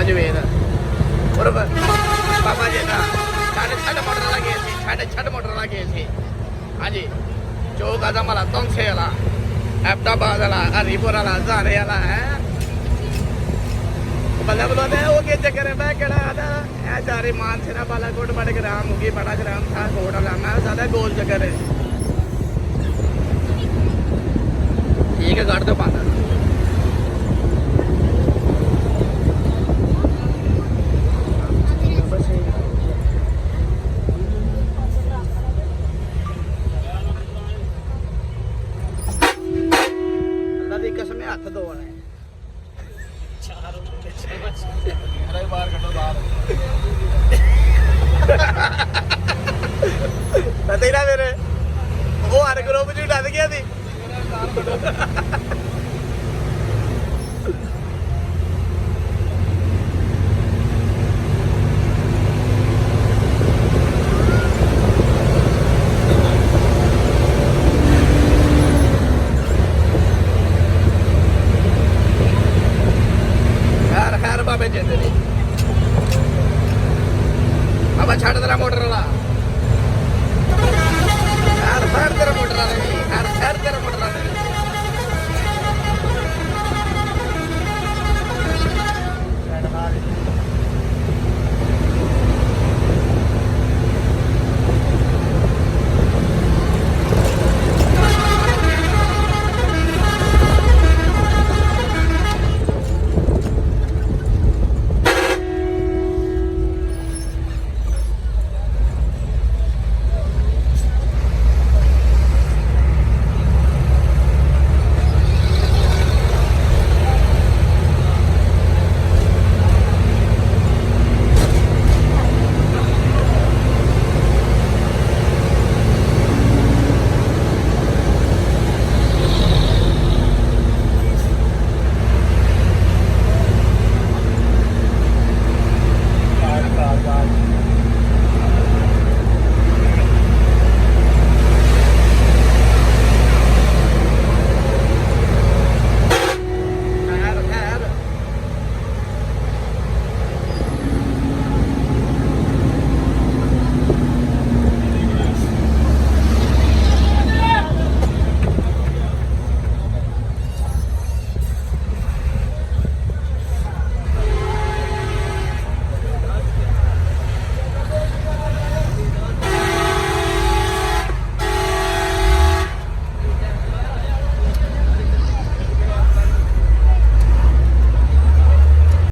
ਜਵੇਦ ਔਰ ਬਾਬਾ ਜੀ ਦਾ ਛੱਡ ਮੋਟਰ ਵਾਲਾ ਗਏ ਸੀ ਛੱਡ ਮੋਟਰ ਵਾਲਾ ਗਏ ਸੀ ਹਾਂਜੀ ਚੌਕ ਆਦਮ ਵਾਲਾ ਤੌਂਸੇ ਵਾਲਾ ਅਹਿਮਦਾਬਾਦ ਵਾਲਾ ਹਰੀਪੁਰ ਵਾਲਾ ਹਜ਼ਾਰੇ ਵਾਲਾ ਹੈ ਬੱਲੇ ਬਲੋਦੇ ਉਹ ਕੀ ਚੱਕਰ ਹੈ ਮੈਂ ਕਿਹੜਾ ਆਦਾ ਇਹ ਚਾਰੇ ਮਾਨਸਰਾ ਬਾਲਾਕੋਟ ਬੜੇ ਗ੍ਰਾਮ ਹੋ ਗਈ ਬੜਾ ਗ੍ਰਾਮ ਥਾ ਕੋਟ ਵਾਲਾ ਮੈਂ ਸਾਡਾ ਗੋਲ ਚੱਕਰ ਹੈ ਠੀਕ ਹੈ ਕੱਢ ਦਿਓ ਪਾਣਾ कसम हथ दो ने बाहर कटो बाहर पता ही ना मेरे वो हर ग्रुप च डर गया थी बाबे चेते नहीं अब छड़ तेरा मोटर वाला